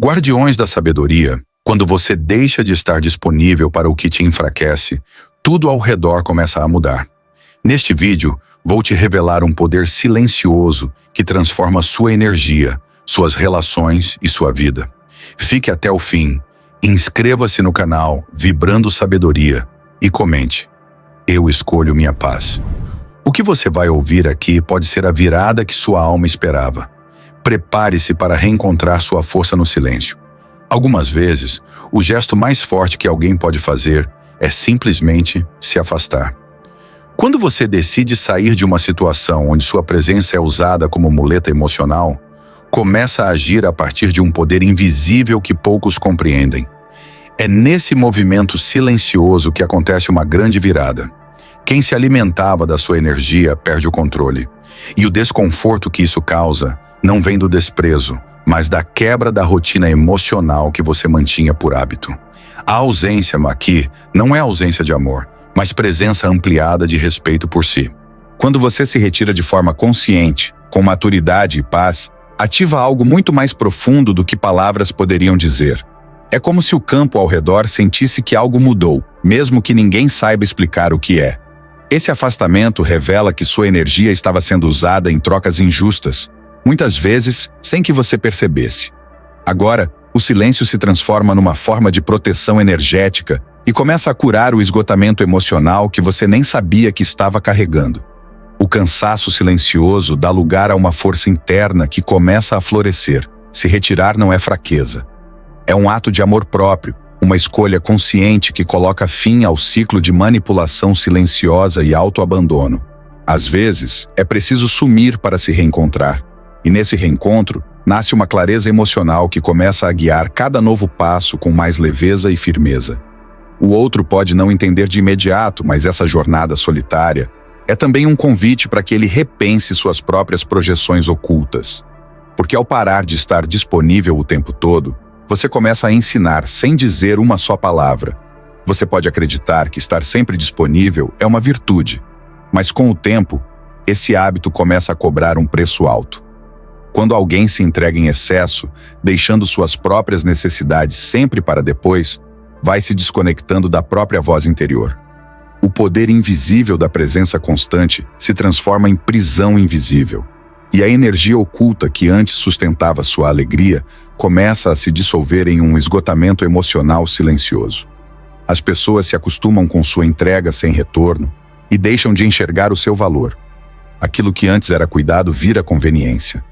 Guardiões da sabedoria, quando você deixa de estar disponível para o que te enfraquece, tudo ao redor começa a mudar. Neste vídeo, vou te revelar um poder silencioso que transforma sua energia, suas relações e sua vida. Fique até o fim, inscreva-se no canal Vibrando Sabedoria e comente. Eu escolho minha paz. O que você vai ouvir aqui pode ser a virada que sua alma esperava. Prepare-se para reencontrar sua força no silêncio. Algumas vezes, o gesto mais forte que alguém pode fazer é simplesmente se afastar. Quando você decide sair de uma situação onde sua presença é usada como muleta emocional, começa a agir a partir de um poder invisível que poucos compreendem. É nesse movimento silencioso que acontece uma grande virada. Quem se alimentava da sua energia perde o controle. E o desconforto que isso causa não vem do desprezo, mas da quebra da rotina emocional que você mantinha por hábito. A ausência aqui não é ausência de amor, mas presença ampliada de respeito por si. Quando você se retira de forma consciente, com maturidade e paz, ativa algo muito mais profundo do que palavras poderiam dizer. É como se o campo ao redor sentisse que algo mudou, mesmo que ninguém saiba explicar o que é. Esse afastamento revela que sua energia estava sendo usada em trocas injustas, muitas vezes sem que você percebesse. Agora, o silêncio se transforma numa forma de proteção energética e começa a curar o esgotamento emocional que você nem sabia que estava carregando. O cansaço silencioso dá lugar a uma força interna que começa a florescer. Se retirar não é fraqueza. É um ato de amor próprio, uma escolha consciente que coloca fim ao ciclo de manipulação silenciosa e autoabandono. Às vezes, é preciso sumir para se reencontrar. E nesse reencontro, nasce uma clareza emocional que começa a guiar cada novo passo com mais leveza e firmeza. O outro pode não entender de imediato, mas essa jornada solitária é também um convite para que ele repense suas próprias projeções ocultas. Porque ao parar de estar disponível o tempo todo, você começa a ensinar sem dizer uma só palavra. Você pode acreditar que estar sempre disponível é uma virtude, mas com o tempo, esse hábito começa a cobrar um preço alto. Quando alguém se entrega em excesso, deixando suas próprias necessidades sempre para depois, vai se desconectando da própria voz interior. O poder invisível da presença constante se transforma em prisão invisível. E a energia oculta que antes sustentava sua alegria começa a se dissolver em um esgotamento emocional silencioso. As pessoas se acostumam com sua entrega sem retorno e deixam de enxergar o seu valor. Aquilo que antes era cuidado vira conveniência.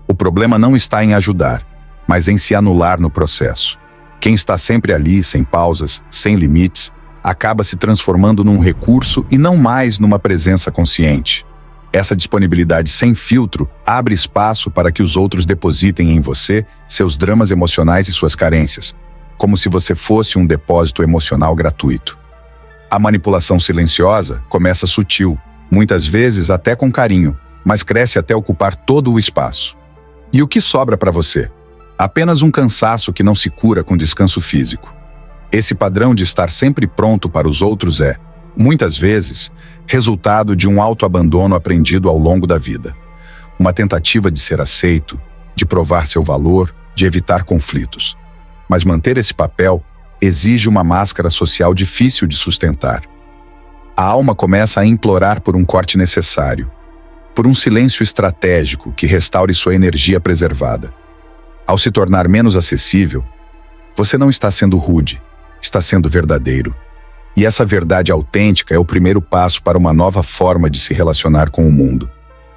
O problema não está em ajudar, mas em se anular no processo. Quem está sempre ali, sem pausas, sem limites, acaba se transformando num recurso e não mais numa presença consciente. Essa disponibilidade sem filtro abre espaço para que os outros depositem em você seus dramas emocionais e suas carências, como se você fosse um depósito emocional gratuito. A manipulação silenciosa começa sutil, muitas vezes até com carinho, mas cresce até ocupar todo o espaço. E o que sobra para você? Apenas um cansaço que não se cura com descanso físico. Esse padrão de estar sempre pronto para os outros é, muitas vezes, resultado de um autoabandono aprendido ao longo da vida. Uma tentativa de ser aceito, de provar seu valor, de evitar conflitos. Mas manter esse papel exige uma máscara social difícil de sustentar. A alma começa a implorar por um corte necessário, por um silêncio estratégico que restaure sua energia preservada. Ao se tornar menos acessível, você não está sendo rude, está sendo verdadeiro. E essa verdade autêntica é o primeiro passo para uma nova forma de se relacionar com o mundo.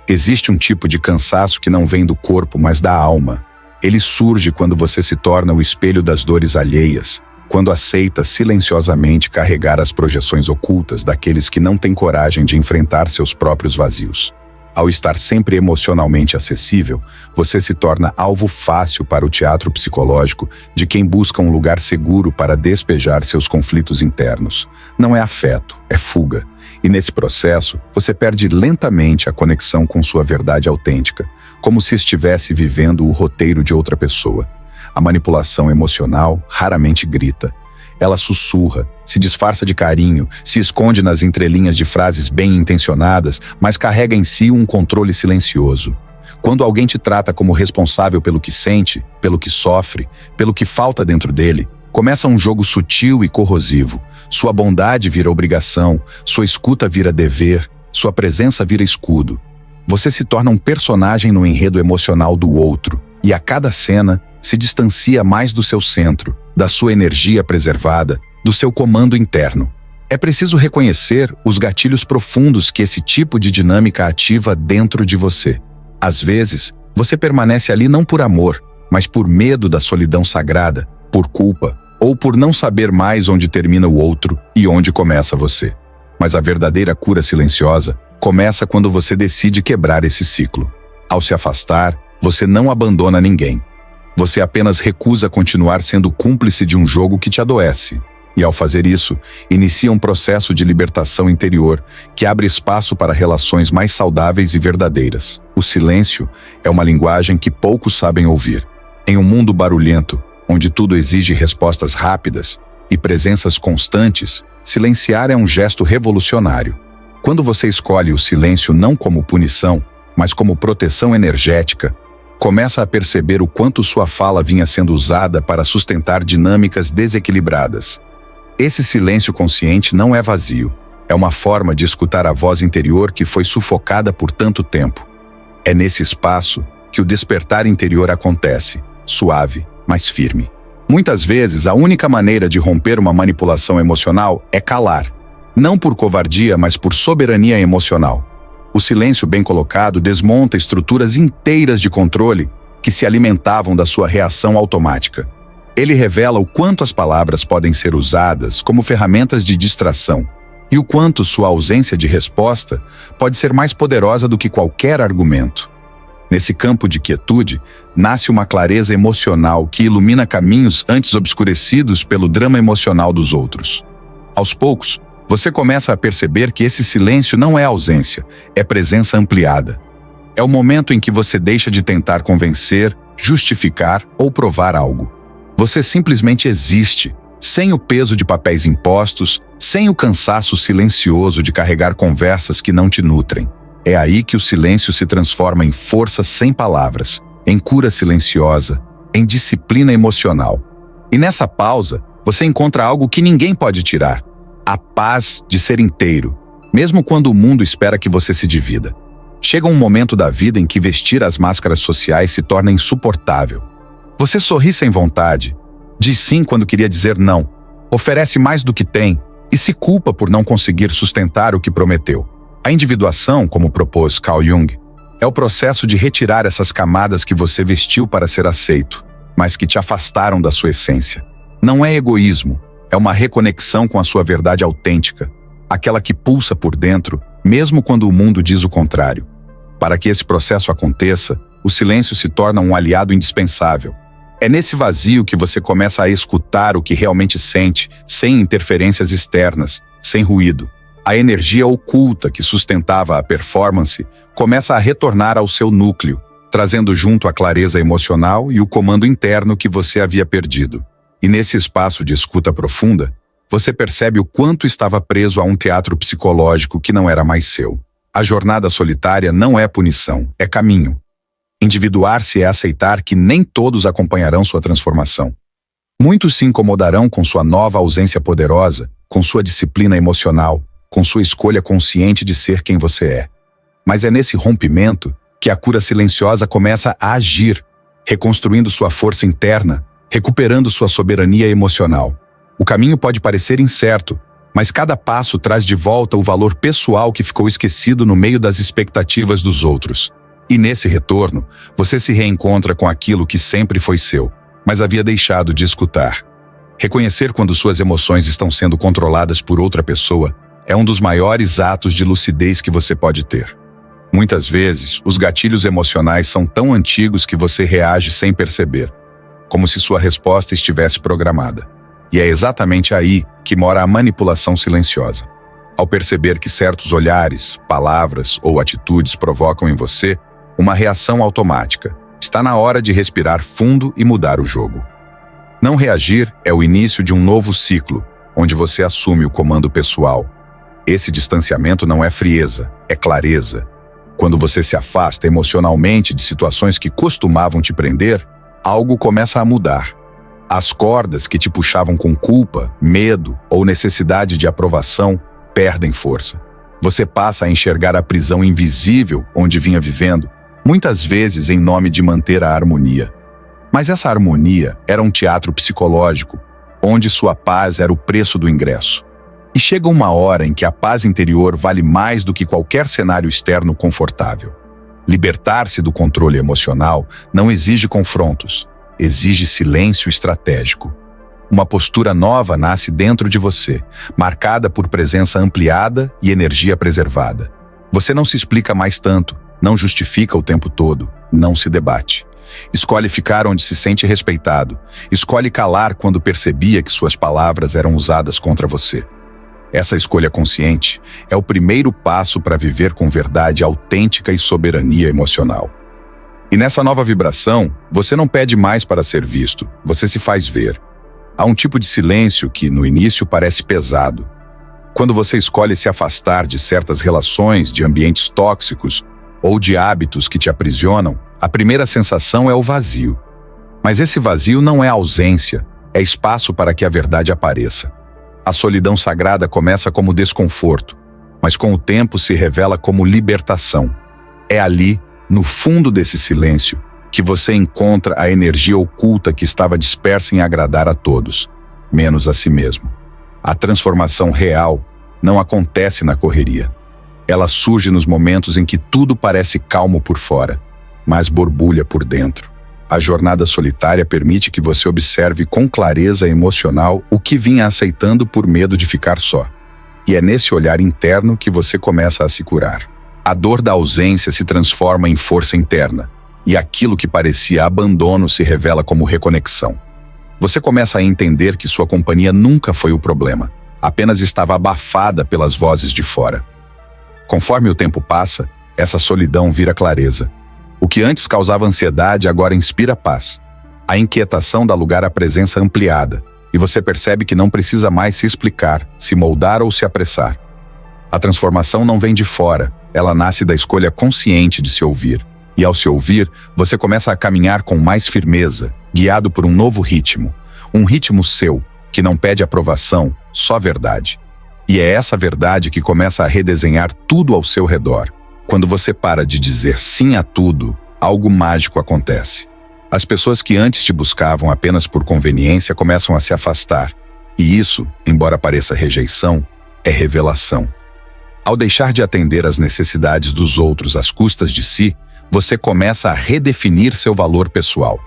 Existe um tipo de cansaço que não vem do corpo, mas da alma. Ele surge quando você se torna o espelho das dores alheias, quando aceita silenciosamente carregar as projeções ocultas daqueles que não têm coragem de enfrentar seus próprios vazios. Ao estar sempre emocionalmente acessível, você se torna alvo fácil para o teatro psicológico de quem busca um lugar seguro para despejar seus conflitos internos. Não é afeto, é fuga. E nesse processo, você perde lentamente a conexão com sua verdade autêntica, como se estivesse vivendo o roteiro de outra pessoa. A manipulação emocional raramente grita. Ela sussurra, se disfarça de carinho, se esconde nas entrelinhas de frases bem intencionadas, mas carrega em si um controle silencioso. Quando alguém te trata como responsável pelo que sente, pelo que sofre, pelo que falta dentro dele, começa um jogo sutil e corrosivo. Sua bondade vira obrigação, sua escuta vira dever, sua presença vira escudo. Você se torna um personagem no enredo emocional do outro, e a cada cena se distancia mais do seu centro, da sua energia preservada, do seu comando interno. É preciso reconhecer os gatilhos profundos que esse tipo de dinâmica ativa dentro de você. Às vezes, você permanece ali não por amor, mas por medo da solidão sagrada, por culpa, ou por não saber mais onde termina o outro e onde começa você. Mas a verdadeira cura silenciosa começa quando você decide quebrar esse ciclo. Ao se afastar, você não abandona ninguém. Você apenas recusa continuar sendo cúmplice de um jogo que te adoece. E ao fazer isso, inicia um processo de libertação interior que abre espaço para relações mais saudáveis e verdadeiras. O silêncio é uma linguagem que poucos sabem ouvir. Em um mundo barulhento, onde tudo exige respostas rápidas e presenças constantes, silenciar é um gesto revolucionário. Quando você escolhe o silêncio não como punição, mas como proteção energética, começa a perceber o quanto sua fala vinha sendo usada para sustentar dinâmicas desequilibradas. Esse silêncio consciente não é vazio. É uma forma de escutar a voz interior que foi sufocada por tanto tempo. É nesse espaço que o despertar interior acontece, suave, mas firme. Muitas vezes, a única maneira de romper uma manipulação emocional é calar. Não por covardia, mas por soberania emocional. O silêncio bem colocado desmonta estruturas inteiras de controle que se alimentavam da sua reação automática. Ele revela o quanto as palavras podem ser usadas como ferramentas de distração e o quanto sua ausência de resposta pode ser mais poderosa do que qualquer argumento. Nesse campo de quietude, nasce uma clareza emocional que ilumina caminhos antes obscurecidos pelo drama emocional dos outros. Aos poucos, você começa a perceber que esse silêncio não é ausência, é presença ampliada. É o momento em que você deixa de tentar convencer, justificar ou provar algo. Você simplesmente existe, sem o peso de papéis impostos, sem o cansaço silencioso de carregar conversas que não te nutrem. É aí que o silêncio se transforma em força sem palavras, em cura silenciosa, em disciplina emocional. E nessa pausa, você encontra algo que ninguém pode tirar: a paz de ser inteiro, mesmo quando o mundo espera que você se divida. Chega um momento da vida em que vestir as máscaras sociais se torna insuportável. Você sorri sem vontade, diz sim quando queria dizer não, oferece mais do que tem e se culpa por não conseguir sustentar o que prometeu. A individuação, como propôs Carl Jung, é o processo de retirar essas camadas que você vestiu para ser aceito, mas que te afastaram da sua essência. Não é egoísmo, é uma reconexão com a sua verdade autêntica, aquela que pulsa por dentro, mesmo quando o mundo diz o contrário. Para que esse processo aconteça, o silêncio se torna um aliado indispensável. É nesse vazio que você começa a escutar o que realmente sente, sem interferências externas, sem ruído. A energia oculta que sustentava a performance começa a retornar ao seu núcleo, trazendo junto a clareza emocional e o comando interno que você havia perdido. E nesse espaço de escuta profunda, você percebe o quanto estava preso a um teatro psicológico que não era mais seu. A jornada solitária não é punição, é caminho. Individuar-se é aceitar que nem todos acompanharão sua transformação. Muitos se incomodarão com sua nova ausência poderosa, com sua disciplina emocional, com sua escolha consciente de ser quem você é. Mas é nesse rompimento que a cura silenciosa começa a agir, reconstruindo sua força interna, recuperando sua soberania emocional. O caminho pode parecer incerto, mas cada passo traz de volta o valor pessoal que ficou esquecido no meio das expectativas dos outros. E nesse retorno, você se reencontra com aquilo que sempre foi seu, mas havia deixado de escutar. Reconhecer quando suas emoções estão sendo controladas por outra pessoa é um dos maiores atos de lucidez que você pode ter. Muitas vezes, os gatilhos emocionais são tão antigos que você reage sem perceber, como se sua resposta estivesse programada. E é exatamente aí que mora a manipulação silenciosa. Ao perceber que certos olhares, palavras ou atitudes provocam em você uma reação automática, está na hora de respirar fundo e mudar o jogo. Não reagir é o início de um novo ciclo, onde você assume o comando pessoal. Esse distanciamento não é frieza, é clareza. Quando você se afasta emocionalmente de situações que costumavam te prender, algo começa a mudar. As cordas que te puxavam com culpa, medo ou necessidade de aprovação perdem força. Você passa a enxergar a prisão invisível onde vinha vivendo, muitas vezes em nome de manter a harmonia. Mas essa harmonia era um teatro psicológico, onde sua paz era o preço do ingresso. E chega uma hora em que a paz interior vale mais do que qualquer cenário externo confortável. Libertar-se do controle emocional não exige confrontos, exige silêncio estratégico. Uma postura nova nasce dentro de você, marcada por presença ampliada e energia preservada. Você não se explica mais tanto, não justifica o tempo todo, não se debate. Escolhe ficar onde se sente respeitado, escolhe calar quando percebia que suas palavras eram usadas contra você. Essa escolha consciente é o primeiro passo para viver com verdade autêntica e soberania emocional. E nessa nova vibração, você não pede mais para ser visto, você se faz ver. Há um tipo de silêncio que, no início, parece pesado. Quando você escolhe se afastar de certas relações, de ambientes tóxicos ou de hábitos que te aprisionam, a primeira sensação é o vazio. Mas esse vazio não é ausência, é espaço para que a verdade apareça. A solidão sagrada começa como desconforto, mas com o tempo se revela como libertação. É ali, no fundo desse silêncio, que você encontra a energia oculta que estava dispersa em agradar a todos, menos a si mesmo. A transformação real não acontece na correria. Ela surge nos momentos em que tudo parece calmo por fora, mas borbulha por dentro. A jornada solitária permite que você observe com clareza emocional o que vinha aceitando por medo de ficar só. E é nesse olhar interno que você começa a se curar. A dor da ausência se transforma em força interna, e aquilo que parecia abandono se revela como reconexão. Você começa a entender que sua companhia nunca foi o problema, apenas estava abafada pelas vozes de fora. Conforme o tempo passa, essa solidão vira clareza. O que antes causava ansiedade agora inspira paz. A inquietação dá lugar à presença ampliada, e você percebe que não precisa mais se explicar, se moldar ou se apressar. A transformação não vem de fora, ela nasce da escolha consciente de se ouvir. E ao se ouvir, você começa a caminhar com mais firmeza, guiado por um novo ritmo. Um ritmo seu, que não pede aprovação, só verdade. E é essa verdade que começa a redesenhar tudo ao seu redor. Quando você para de dizer sim a tudo, algo mágico acontece. As pessoas que antes te buscavam apenas por conveniência começam a se afastar. E isso, embora pareça rejeição, é revelação. Ao deixar de atender às necessidades dos outros às custas de si, você começa a redefinir seu valor pessoal.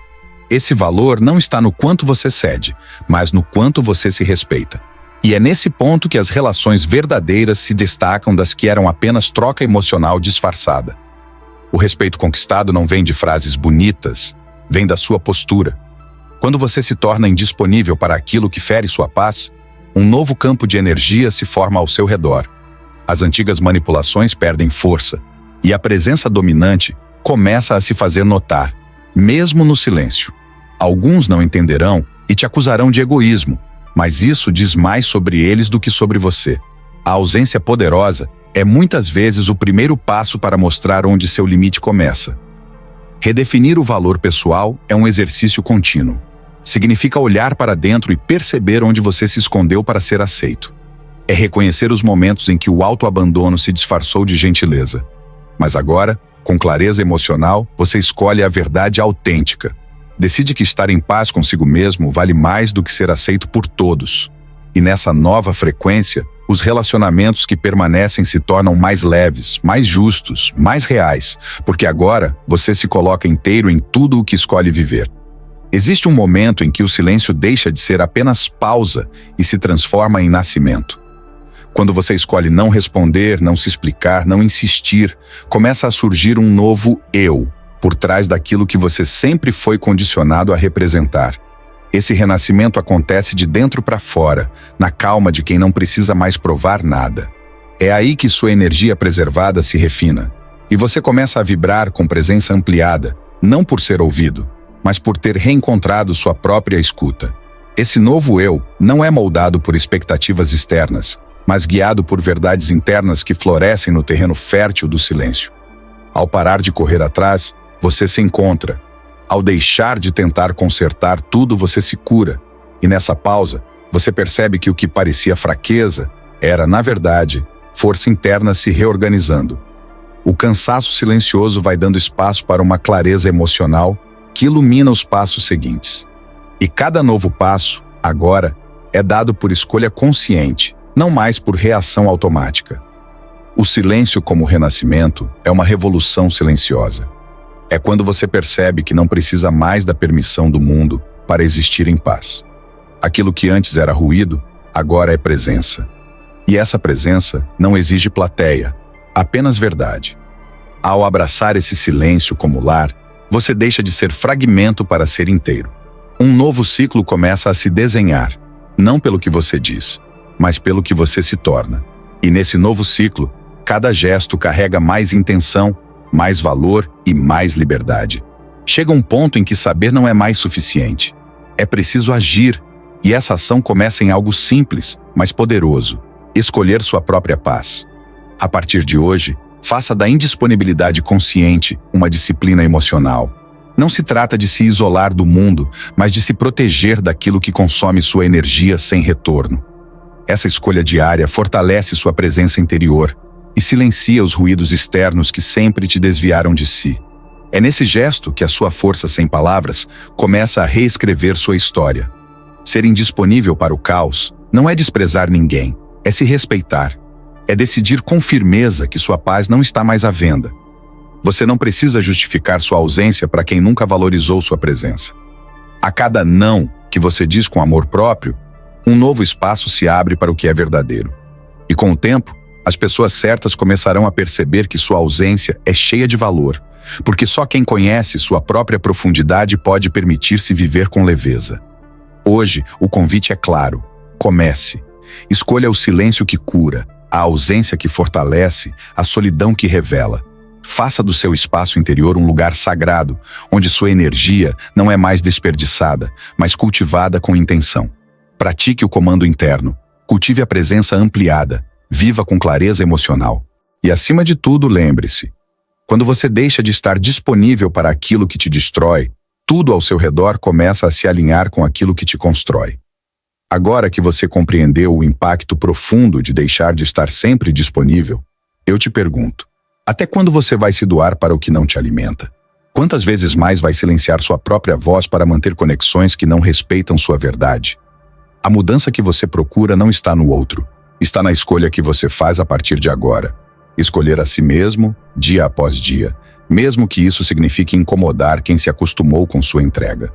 Esse valor não está no quanto você cede, mas no quanto você se respeita. E é nesse ponto que as relações verdadeiras se destacam das que eram apenas troca emocional disfarçada. O respeito conquistado não vem de frases bonitas, vem da sua postura. Quando você se torna indisponível para aquilo que fere sua paz, um novo campo de energia se forma ao seu redor. As antigas manipulações perdem força, e a presença dominante começa a se fazer notar, mesmo no silêncio. Alguns não entenderão e te acusarão de egoísmo, mas isso diz mais sobre eles do que sobre você. A ausência poderosa é muitas vezes o primeiro passo para mostrar onde seu limite começa. Redefinir o valor pessoal é um exercício contínuo. Significa olhar para dentro e perceber onde você se escondeu para ser aceito. É reconhecer os momentos em que o autoabandono se disfarçou de gentileza. Mas agora, com clareza emocional, você escolhe a verdade autêntica. Decide que estar em paz consigo mesmo vale mais do que ser aceito por todos. E nessa nova frequência, os relacionamentos que permanecem se tornam mais leves, mais justos, mais reais, porque agora você se coloca inteiro em tudo o que escolhe viver. Existe um momento em que o silêncio deixa de ser apenas pausa e se transforma em nascimento. Quando você escolhe não responder, não se explicar, não insistir, começa a surgir um novo eu, por trás daquilo que você sempre foi condicionado a representar. Esse renascimento acontece de dentro para fora, na calma de quem não precisa mais provar nada. É aí que sua energia preservada se refina, e você começa a vibrar com presença ampliada, não por ser ouvido, mas por ter reencontrado sua própria escuta. Esse novo eu não é moldado por expectativas externas, mas guiado por verdades internas que florescem no terreno fértil do silêncio. Ao parar de correr atrás, você se encontra. Ao deixar de tentar consertar tudo, você se cura. E nessa pausa, você percebe que o que parecia fraqueza era, na verdade, força interna se reorganizando. O cansaço silencioso vai dando espaço para uma clareza emocional que ilumina os passos seguintes. E cada novo passo, agora, é dado por escolha consciente, não mais por reação automática. O silêncio como renascimento é uma revolução silenciosa. É quando você percebe que não precisa mais da permissão do mundo para existir em paz. Aquilo que antes era ruído, agora é presença. E essa presença não exige plateia, apenas verdade. Ao abraçar esse silêncio como lar, você deixa de ser fragmento para ser inteiro. Um novo ciclo começa a se desenhar, não pelo que você diz, mas pelo que você se torna. E nesse novo ciclo, cada gesto carrega mais intenção, mais valor e mais liberdade. Chega um ponto em que saber não é mais suficiente. É preciso agir, e essa ação começa em algo simples, mas poderoso: escolher sua própria paz. A partir de hoje, faça da indisponibilidade consciente uma disciplina emocional. Não se trata de se isolar do mundo, mas de se proteger daquilo que consome sua energia sem retorno. Essa escolha diária fortalece sua presença interior e silencia os ruídos externos que sempre te desviaram de si. É nesse gesto que a sua força sem palavras começa a reescrever sua história. Ser indisponível para o caos não é desprezar ninguém, é se respeitar. É decidir com firmeza que sua paz não está mais à venda. Você não precisa justificar sua ausência para quem nunca valorizou sua presença. A cada não que você diz com amor próprio, um novo espaço se abre para o que é verdadeiro. E com o tempo, as pessoas certas começarão a perceber que sua ausência é cheia de valor, porque só quem conhece sua própria profundidade pode permitir-se viver com leveza. Hoje, o convite é claro: comece. Escolha o silêncio que cura, a ausência que fortalece, a solidão que revela. Faça do seu espaço interior um lugar sagrado, onde sua energia não é mais desperdiçada, mas cultivada com intenção. Pratique o comando interno, cultive a presença ampliada, viva com clareza emocional. E acima de tudo, lembre-se: quando você deixa de estar disponível para aquilo que te destrói, tudo ao seu redor começa a se alinhar com aquilo que te constrói. Agora que você compreendeu o impacto profundo de deixar de estar sempre disponível, eu te pergunto: até quando você vai se doar para o que não te alimenta? Quantas vezes mais vai silenciar sua própria voz para manter conexões que não respeitam sua verdade? A mudança que você procura não está no outro, está na escolha que você faz a partir de agora. Escolher a si mesmo, dia após dia, mesmo que isso signifique incomodar quem se acostumou com sua entrega.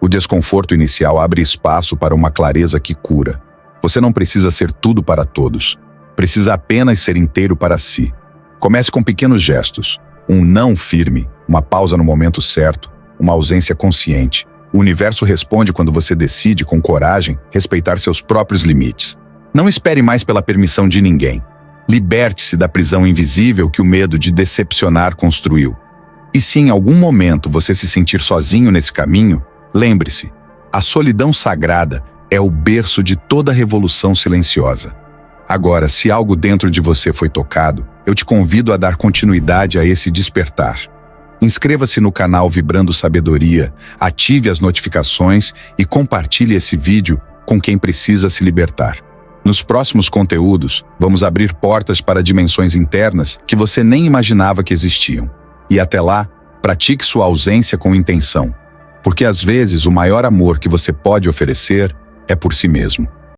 O desconforto inicial abre espaço para uma clareza que cura. Você não precisa ser tudo para todos. Precisa apenas ser inteiro para si. Comece com pequenos gestos. Um não firme, uma pausa no momento certo, uma ausência consciente. O universo responde quando você decide, com coragem, respeitar seus próprios limites. Não espere mais pela permissão de ninguém. Liberte-se da prisão invisível que o medo de decepcionar construiu. E se em algum momento você se sentir sozinho nesse caminho, lembre-se: a solidão sagrada é o berço de toda revolução silenciosa. Agora, se algo dentro de você foi tocado, eu te convido a dar continuidade a esse despertar. Inscreva-se no canal Vibrando Sabedoria, ative as notificações e compartilhe esse vídeo com quem precisa se libertar. Nos próximos conteúdos, vamos abrir portas para dimensões internas que você nem imaginava que existiam. E até lá, pratique sua ausência com intenção, porque às vezes o maior amor que você pode oferecer é por si mesmo.